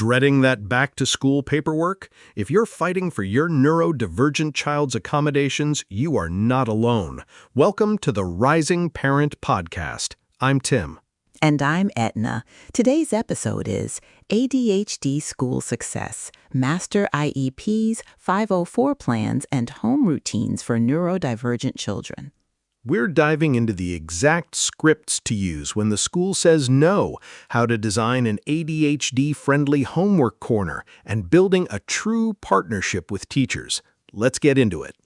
Dreading that back-to-school paperwork? If you're fighting for your neurodivergent child's accommodations, you are not alone. Welcome to the Rising Parent Podcast. I'm Tim. And I'm Edna. Today's episode is ADHD School Success, Master IEPs, 504 Plans, and Home Routines for Neurodivergent Children. We're diving into the exact scripts to use when the school says no, how to design an ADHD-friendly homework corner, and building a true partnership with teachers. Let's get into it.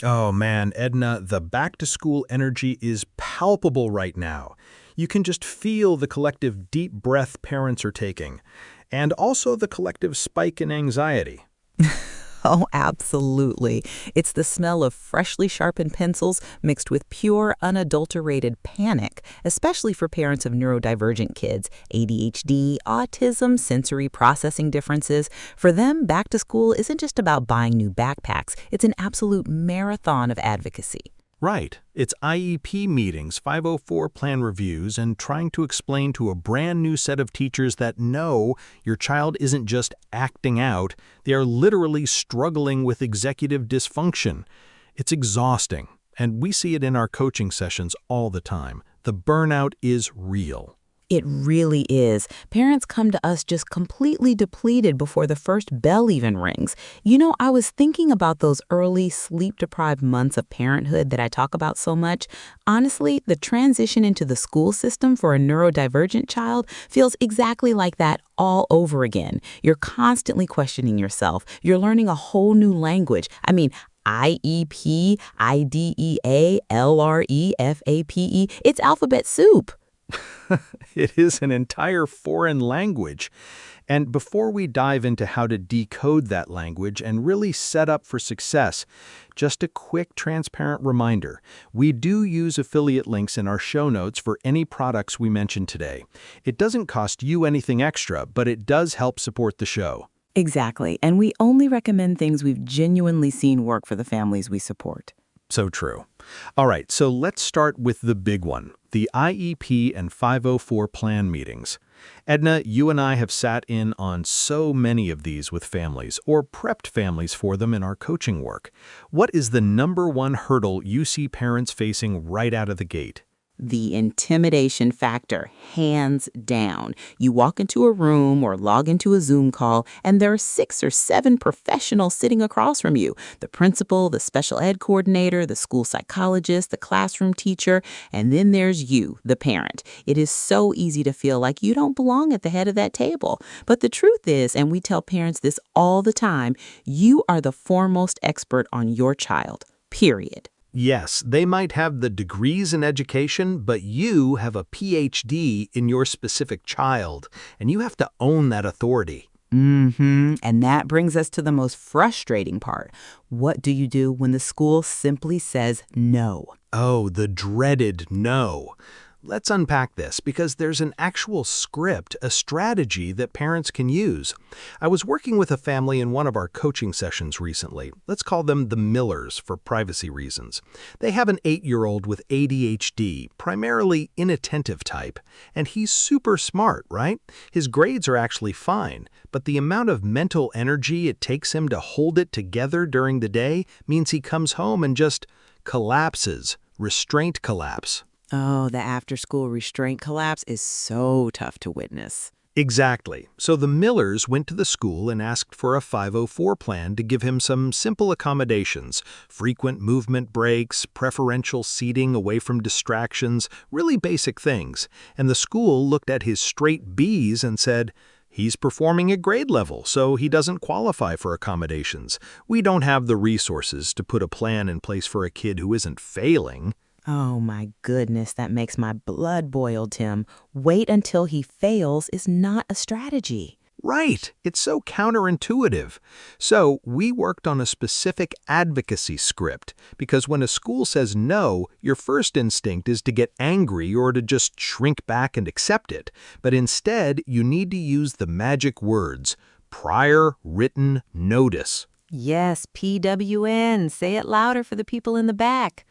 Oh man, Edna, the back-to-school energy is palpable right now. You can just feel the collective deep breath parents are taking, and also the collective spike in anxiety. Oh, absolutely. It's the smell of freshly sharpened pencils mixed with pure, unadulterated panic, especially for parents of neurodivergent kids, ADHD, autism, sensory processing differences. For them, back to school isn't just about buying new backpacks. It's an absolute marathon of advocacy. Right. It's IEP meetings, 504 plan reviews, and trying to explain to a brand new set of teachers that no, your child isn't just acting out, they are literally struggling with executive dysfunction. It's exhausting, and we see it in our coaching sessions all the time. The burnout is real. It really is. Parents come to us just completely depleted before the first bell even rings. You know, I was thinking about those early sleep-deprived months of parenthood that I talk about so much. Honestly, the transition into the school system for a neurodivergent child feels exactly like that all over again. You're constantly questioning yourself. You're learning a whole new language. IEP, IDEA, LRE, FAPE. It's alphabet soup. It is an entire foreign language. And before we dive into how to decode that language and really set up for success, just a quick transparent reminder. We do use affiliate links in our show notes for any products we mention today. It doesn't cost you anything extra, but it does help support the show. Exactly. And we only recommend things we've genuinely seen work for the families we support. So true. All right, so let's start with the big one, the IEP and 504 plan meetings. Edna, you and I have sat in on so many of these with families or prepped families for them in our coaching work. What is the number one hurdle you see parents facing right out of the gate? The intimidation factor, hands down. You walk into a room or log into a Zoom call, and there are 6 or 7 professionals sitting across from you. The principal, the special ed coordinator, the school psychologist, the classroom teacher, and then there's you, the parent. It is so easy to feel like you don't belong at the head of that table. But the truth is, and we tell parents this all the time, you are the foremost expert on your child, period. Yes, they might have the degrees in education, but you have a PhD in your specific child, and you have to own that authority. And that brings us to the most frustrating part. What do you do when the school simply says no? Oh, the dreaded no. Let's unpack this because there's an actual script, a strategy that parents can use. I was working with a family in one of our coaching sessions recently. Let's call them the Millers for privacy reasons. They have an 8-year-old with ADHD, primarily inattentive type, and he's super smart, right? His grades are actually fine, but the amount of mental energy it takes him to hold it together during the day means he comes home and just collapses, restraint collapse. Oh, the after-school restraint collapse is so tough to witness. Exactly. So the Millers went to the school and asked for a 504 plan to give him some simple accommodations, frequent movement breaks, preferential seating away from distractions, really basic things. And the school looked at his straight Bs and said, he's performing at grade level, so he doesn't qualify for accommodations. We don't have the resources to put a plan in place for a kid who isn't failing. Oh my goodness, that makes my blood boil, Tim. Wait until he fails is not a strategy. Right. It's so counterintuitive. So we worked on a specific advocacy script because when a school says no, your first instinct is to get angry or to just shrink back and accept it. But instead, you need to use the magic words, prior written notice. Yes, PWN. Say it louder for the people in the back.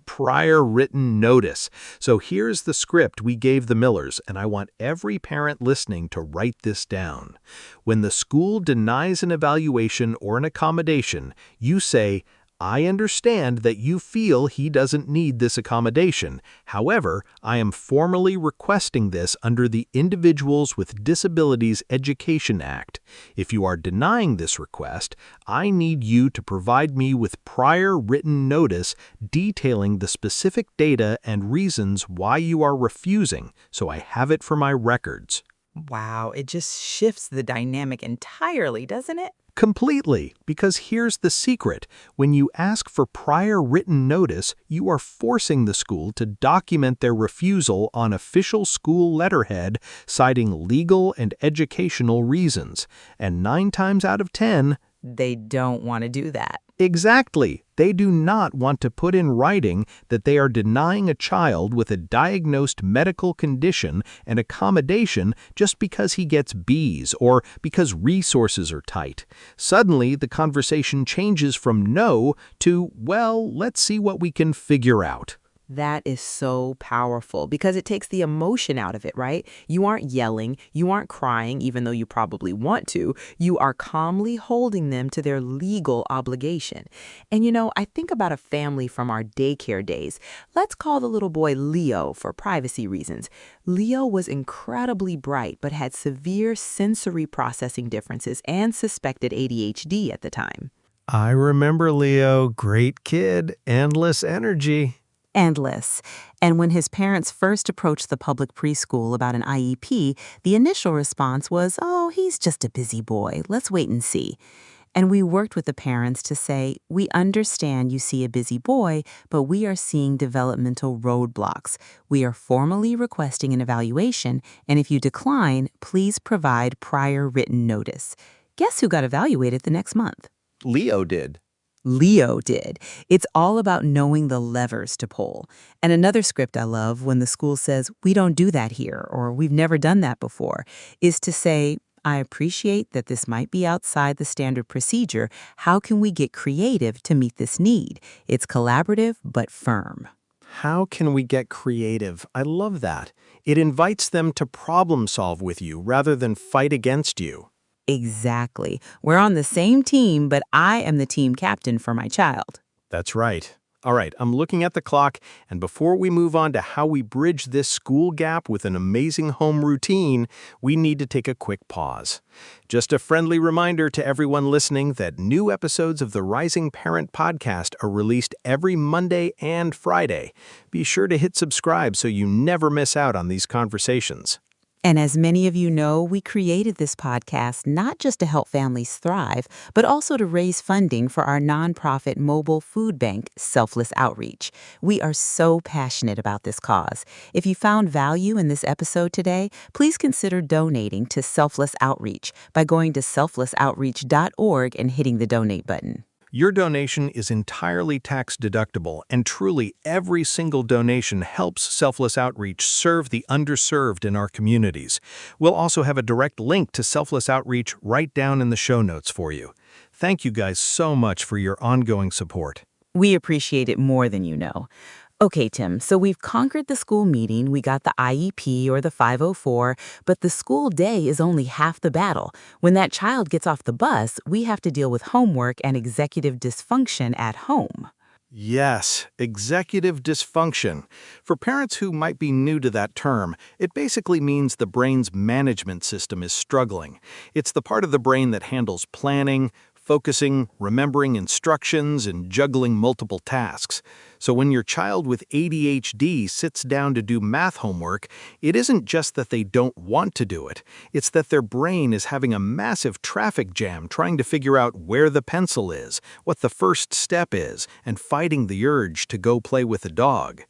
Prior written notice. So here's the script we gave the Millers, and I want every parent listening to write this down. When the school denies an evaluation or an accommodation, you say, "I understand that you feel he doesn't need this accommodation. However, I am formally requesting this under the Individuals with Disabilities Education Act. If you are denying this request, I need you to provide me with prior written notice detailing the specific data and reasons why you are refusing, so I have it for my records." Wow, it just shifts the dynamic entirely, doesn't it? Completely, because here's the secret. When you ask for prior written notice, you are forcing the school to document their refusal on official school letterhead, citing legal and educational reasons. And 9 times out of 10, They don't want to do that. exactly, they do not want to put in writing that they are denying a child with a diagnosed medical condition an accommodation just because he gets Bs or because resources are tight. Suddenly, the conversation changes from no to, well, let's see what we can figure out. That is so powerful because it takes the emotion out of it, right? You aren't yelling, you aren't crying, even though you probably want to. You are calmly holding them to their legal obligation. And I think about a family from our daycare days. Let's call the little boy Leo for privacy reasons. Leo was incredibly bright but had severe sensory processing differences and suspected ADHD at the time. I remember Leo, great kid, endless energy. Endless. And when his parents first approached the public preschool about an IEP, the initial response was, "Oh, he's just a busy boy. Let's wait and see." And we worked with the parents to say, "We understand you see a busy boy, but we are seeing developmental roadblocks. We are formally requesting an evaluation, and if you decline, please provide prior written notice." Guess who got evaluated the next month? Leo did. Leo did. It's all about knowing the levers to pull. And another script I love when the school says, "We don't do that here," or "We've never done that before," is to say, "I appreciate that this might be outside the standard procedure. How can we get creative to meet this need?" It's collaborative but firm. How can we get creative? I love that. It invites them to problem solve with you rather than fight against you. Exactly. We're on the same team, but I am the team captain for my child. That's right. All right, I'm looking at the clock, and before we move on to how we bridge this school gap with an amazing home routine, we need to take a quick pause. Just a friendly reminder to everyone listening that new episodes of the Rising Parent podcast are released every Monday and Friday. Be sure to hit subscribe so you never miss out on these conversations. And as many of you know, we created this podcast not just to help families thrive, but also to raise funding for our nonprofit mobile food bank, Selfless Outreach. We are so passionate about this cause. If you found value in this episode today, please consider donating to Selfless Outreach by going to selflessoutreach.org and hitting the donate button. Your donation is entirely tax-deductible, and truly every single donation helps Selfless Outreach serve the underserved in our communities. We'll also have a direct link to Selfless Outreach right down in the show notes for you. Thank you guys so much for your ongoing support. We appreciate it more than you know. Okay, Tim, so we've conquered the school meeting, we got the IEP or the 504, but the school day is only half the battle. When that child gets off the bus, we have to deal with homework and executive dysfunction at home. Yes, executive dysfunction. For parents who might be new to that term, it basically means the brain's management system is struggling. It's the part of the brain that handles planning, focusing, remembering instructions, and juggling multiple tasks. So when your child with ADHD sits down to do math homework, it isn't just that they don't want to do it. It's that their brain is having a massive traffic jam trying to figure out where the pencil is, what the first step is, and fighting the urge to go play with the dog.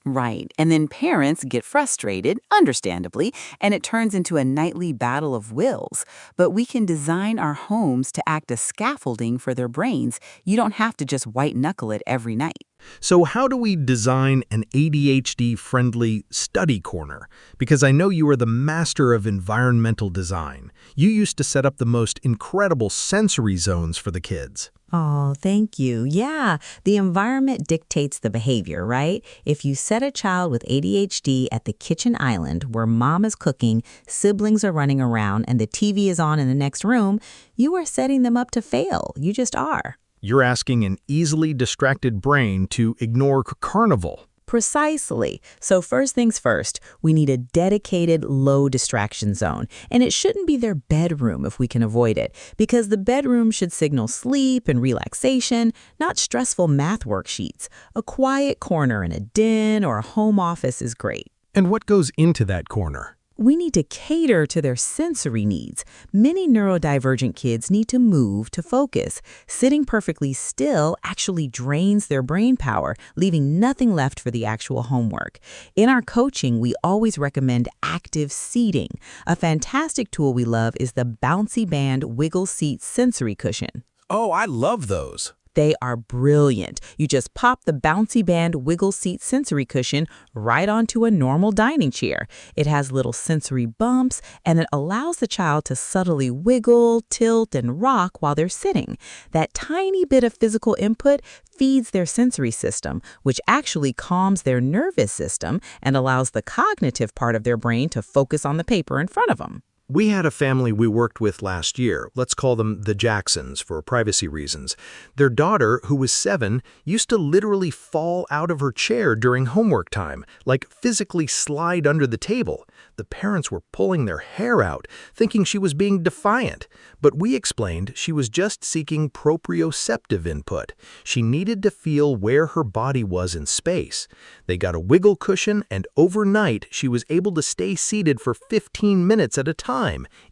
Right. And then parents get frustrated, understandably, and it turns into a nightly battle of wills. But we can design our homes to act as scaffolding for their brains. You don't have to just white knuckle it every night. So how do we design an ADHD-friendly study corner? Because I know you are the master of environmental design. You used to set up the most incredible sensory zones for the kids. Oh, thank you. Yeah, the environment dictates the behavior, right? If you set a child with ADHD at the kitchen island where mom is cooking, siblings are running around, and the TV is on in the next room, you are setting them up to fail. You just are. You're asking an easily distracted brain to ignore carnival. Precisely. So first things first, we need a dedicated low distraction zone. And it shouldn't be their bedroom if we can avoid it, because the bedroom should signal sleep and relaxation, not stressful math worksheets. A quiet corner in a den or a home office is great. And what goes into that corner? We need to cater to their sensory needs. Many neurodivergent kids need to move to focus. Sitting perfectly still actually drains their brain power, leaving nothing left for the actual homework. In our coaching, we always recommend active seating. A fantastic tool we love is the Bouncy Band Wiggle Seat Sensory Cushion. Oh, I love those. They are brilliant. You just pop the Bouncy Band Wiggle Seat Sensory Cushion right onto a normal dining chair. It has little sensory bumps, and it allows the child to subtly wiggle, tilt, and rock while they're sitting. That tiny bit of physical input feeds their sensory system, which actually calms their nervous system and allows the cognitive part of their brain to focus on the paper in front of them. We had a family we worked with last year. Let's call them the Jacksons for privacy reasons. Their daughter, who was 7, used to literally fall out of her chair during homework time, like physically slide under the table. The parents were pulling their hair out, thinking she was being defiant. But we explained she was just seeking proprioceptive input. She needed to feel where her body was in space. They got a wiggle cushion, and overnight she was able to stay seated for 15 minutes at a time.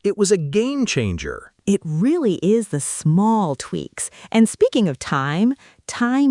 It was a game changer. It really is the small tweaks. And speaking of time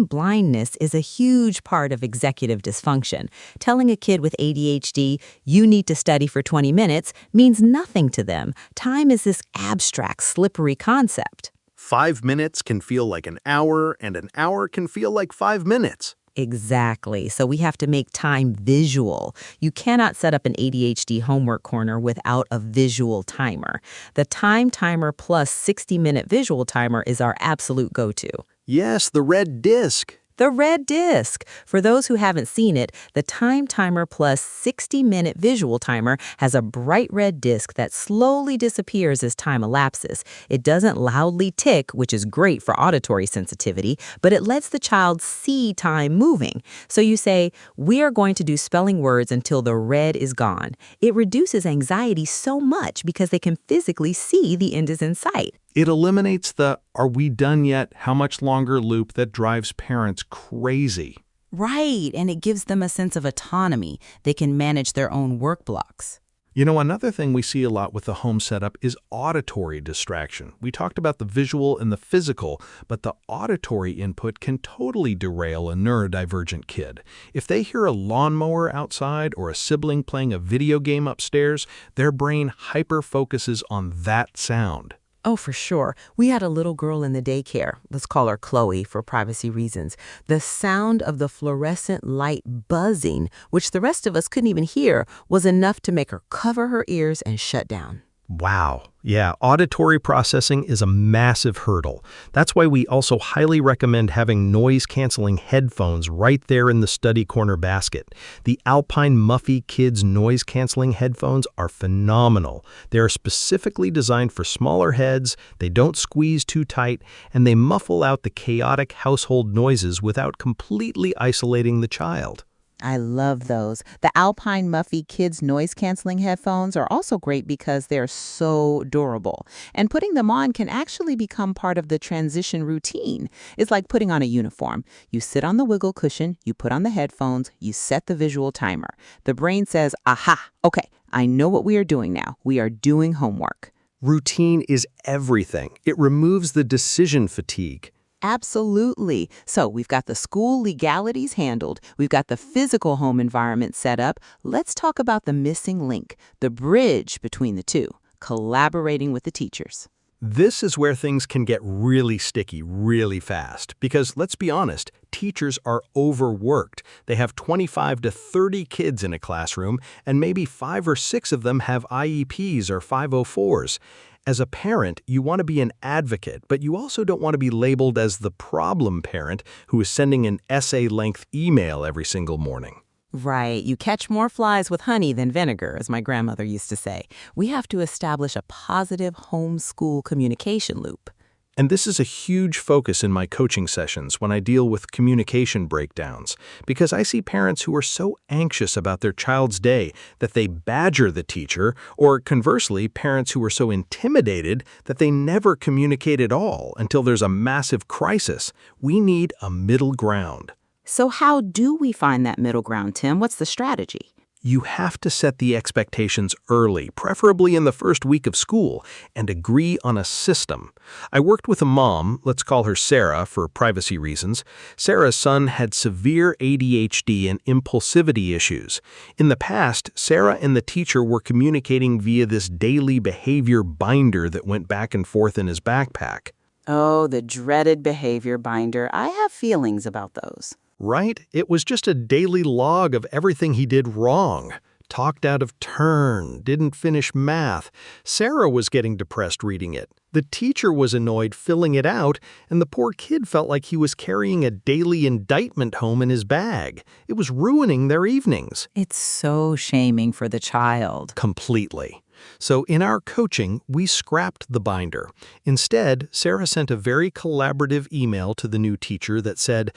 blindness is a huge part of executive dysfunction. Telling a kid with ADHD, you need to study for 20 minutes, means nothing to them. Time is this abstract, slippery concept. 5 minutes can feel like an hour, and an hour can feel like 5 minutes. Exactly. So we have to make time visual. You cannot set up an ADHD homework corner without a visual timer. The time timer plus 60-minute visual timer is our absolute go-to. Yes, the red disc. The red disc. For those who haven't seen it, the time timer plus 60-minute visual timer has a bright red disc that slowly disappears as time elapses. It doesn't loudly tick, which is great for auditory sensitivity, but it lets the child see time moving. So you say, we are going to do spelling words until the red is gone. It reduces anxiety so much because they can physically see the end is in sight. It eliminates the "are we done yet? How much longer?" loop that drives parents crazy. Right, and it gives them a sense of autonomy. They can manage their own work blocks. You know, another thing we see a lot with the home setup is auditory distraction. We talked about the visual and the physical, but the auditory input can totally derail a neurodivergent kid. If they hear a lawnmower outside or a sibling playing a video game upstairs, their brain hyper-focuses on that sound. Oh, for sure. We had a little girl in the daycare. Let's call her Chloe for privacy reasons. The sound of the fluorescent light buzzing, which the rest of us couldn't even hear, was enough to make her cover her ears and shut down. Wow. Yeah, auditory processing is a massive hurdle. That's why we also highly recommend having noise-canceling headphones right there in the study corner basket. The Alpine Muffy Kids noise-canceling headphones are phenomenal. They are specifically designed for smaller heads, they don't squeeze too tight, and they muffle out the chaotic household noises without completely isolating the child. I love those. The Alpine Muffy Kids noise-canceling headphones are also great because they're so durable. And putting them on can actually become part of the transition routine. It's like putting on a uniform. You sit on the wiggle cushion, you put on the headphones, you set the visual timer. The brain says, aha, okay, I know what we are doing now. We are doing homework. Routine is everything. It removes the decision fatigue. Absolutely. So we've got the school legalities handled. We've got the physical home environment set up. Let's talk about the missing link, the bridge between the two, collaborating with the teachers. This is where things can get really sticky really fast because, let's be honest, teachers are overworked. They have 25 to 30 kids in a classroom, and maybe 5 or 6 of them have IEPs or 504s. As a parent, you want to be an advocate, but you also don't want to be labeled as the problem parent who is sending an essay-length email every single morning. Right. You catch more flies with honey than vinegar, as my grandmother used to say. We have to establish a positive homeschool communication loop. And this is a huge focus in my coaching sessions when I deal with communication breakdowns, because I see parents who are so anxious about their child's day that they badger the teacher, or conversely, parents who are so intimidated that they never communicate at all until there's a massive crisis. We need a middle ground. So how do we find that middle ground, Tim? What's the strategy? You have to set the expectations early, preferably in the first week of school, and agree on a system. I worked with a mom, let's call her Sarah for privacy reasons. Sarah's son had severe ADHD and impulsivity issues. In the past, Sarah and the teacher were communicating via this daily behavior binder that went back and forth in his backpack. Oh, the dreaded behavior binder. I have feelings about those. Right? It was just a daily log of everything he did wrong. Talked out of turn, didn't finish math. Sarah was getting depressed reading it. The teacher was annoyed filling it out, and the poor kid felt like he was carrying a daily indictment home in his bag. It was ruining their evenings. It's so shaming for the child. Completely. So in our coaching, we scrapped the binder. Instead, Sarah sent a very collaborative email to the new teacher that said,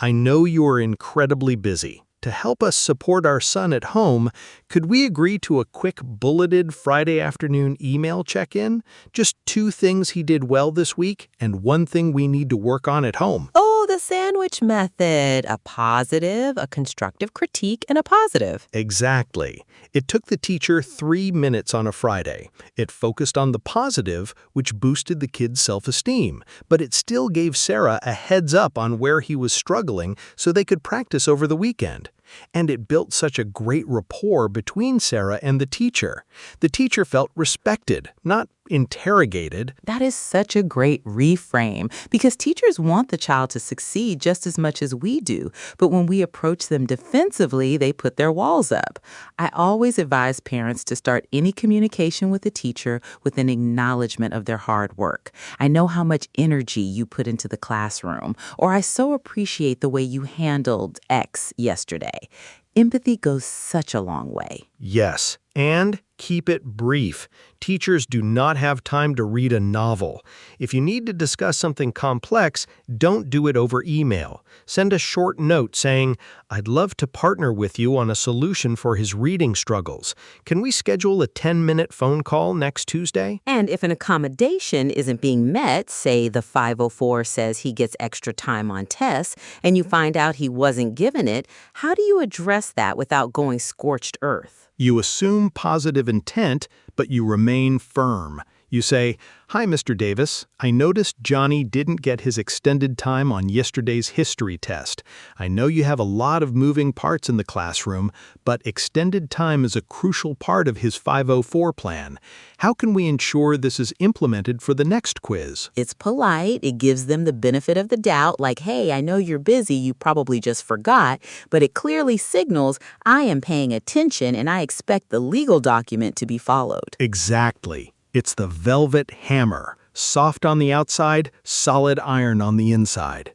"I know you are incredibly busy. To help us support our son at home, could we agree to a quick bulleted Friday afternoon email check-in? Just 2 things he did well this week and 1 thing we need to work on at home." Oh, the sandwich method. A positive, a constructive critique, and a positive. Exactly. It took the teacher 3 minutes on a Friday. It focused on the positive, which boosted the kid's self-esteem, but it still gave Sarah a heads up on where he was struggling so they could practice over the weekend. And it built such a great rapport between Sarah and the teacher. The teacher felt respected, not interrogated. That is such a great reframe because teachers want the child to succeed just as much as we do. But when we approach them defensively, they put their walls up. I always advise parents to start any communication with the teacher with an acknowledgement of their hard work. I know how much energy you put into the classroom, or I so appreciate the way you handled X yesterday. Empathy goes such a long way. Yes, and keep it brief. Teachers do not have time to read a novel. If you need to discuss something complex, don't do it over email. Send a short note saying, "I'd love to partner with you on a solution for his reading struggles. Can we schedule a 10-minute phone call next Tuesday?" And if an accommodation isn't being met, say the 504 says he gets extra time on tests, and you find out he wasn't given it, how do you address that without going scorched earth? You assume positive intent, but you remain firm. You say, "Hi, Mr. Davis. I noticed Johnny didn't get his extended time on yesterday's history test. I know you have a lot of moving parts in the classroom, but extended time is a crucial part of his 504 plan. How can we ensure this is implemented for the next quiz?" It's polite. It gives them the benefit of the doubt, like, hey, I know you're busy, you probably just forgot, but it clearly signals I am paying attention and I expect the legal document to be followed. Exactly. It's the velvet hammer. Soft on the outside, solid iron on the inside.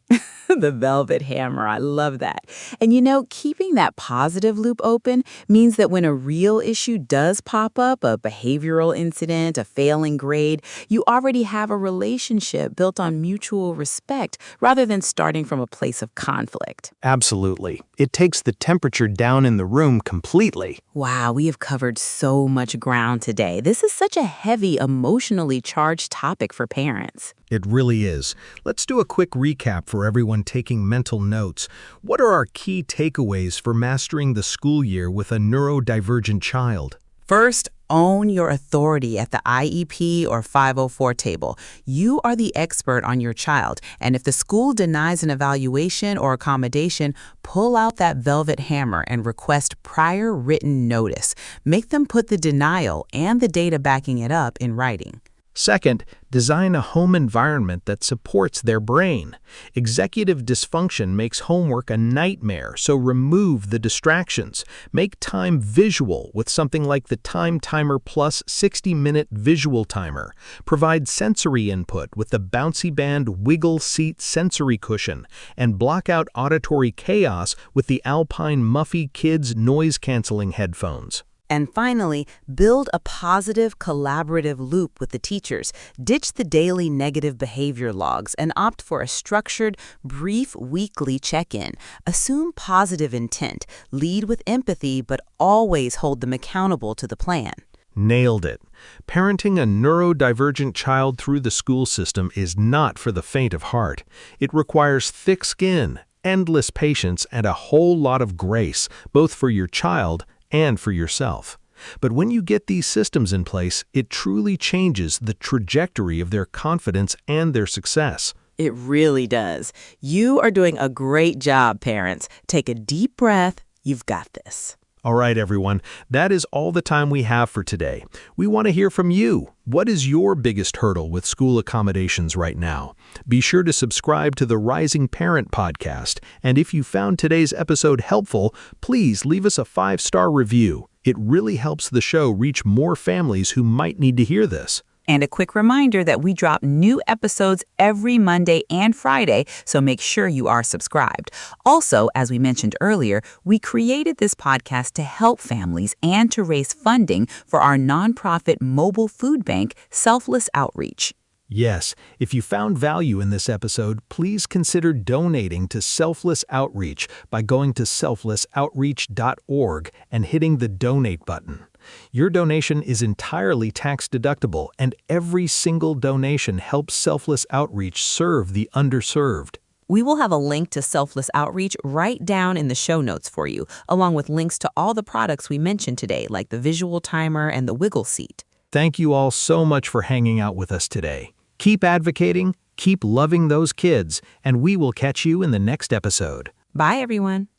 The velvet hammer. I love that. And you know, keeping that positive loop open means that when a real issue does pop up, a behavioral incident, a failing grade, you already have a relationship built on mutual respect rather than starting from a place of conflict. Absolutely. It takes the temperature down in the room completely. Wow, we have covered so much ground today. This is such a heavy, emotionally charged topic for parents. It really is. Let's do a quick recap for everyone taking mental notes. What are our key takeaways for mastering the school year with a neurodivergent child? First, own your authority at the IEP or 504 table. You are the expert on your child, and if the school denies an evaluation or accommodation, pull out that velvet hammer and request prior written notice. Make them put the denial and the data backing it up in writing. Second, design a home environment that supports their brain. Executive dysfunction makes homework a nightmare, so remove the distractions. Make time visual with something like the Time Timer Plus 60-minute visual timer. Provide sensory input with the Bouncy Band Wiggle Seat sensory cushion, and block out auditory chaos with the Alpine Muffy Kids noise-canceling headphones. And finally, build a positive, collaborative loop with the teachers. Ditch the daily negative behavior logs and opt for a structured, brief weekly check-in. Assume positive intent, lead with empathy, but always hold them accountable to the plan. Nailed it. Parenting a neurodivergent child through the school system is not for the faint of heart. It requires thick skin, endless patience, and a whole lot of grace, both for your child and for yourself. But when you get these systems in place, it truly changes the trajectory of their confidence and their success. It really does. You are doing a great job, parents. Take a deep breath. You've got this. All right, everyone, that is all the time we have for today. We want to hear from you. What is your biggest hurdle with school accommodations right now? Be sure to subscribe to the Rising Parent podcast. And if you found today's episode helpful, please leave us a 5-star review. It really helps the show reach more families who might need to hear this. And a quick reminder that we drop new episodes every Monday and Friday, so make sure you are subscribed. Also, as we mentioned earlier, we created this podcast to help families and to raise funding for our nonprofit mobile food bank, Selfless Outreach. Yes, if you found value in this episode, please consider donating to Selfless Outreach by going to selflessoutreach.org and hitting the donate button. Your donation is entirely tax-deductible, and every single donation helps Selfless Outreach serve the underserved. We will have a link to Selfless Outreach right down in the show notes for you, along with links to all the products we mentioned today, like the visual timer and the wiggle seat. Thank you all so much for hanging out with us today. Keep advocating, keep loving those kids, and we will catch you in the next episode. Bye, everyone.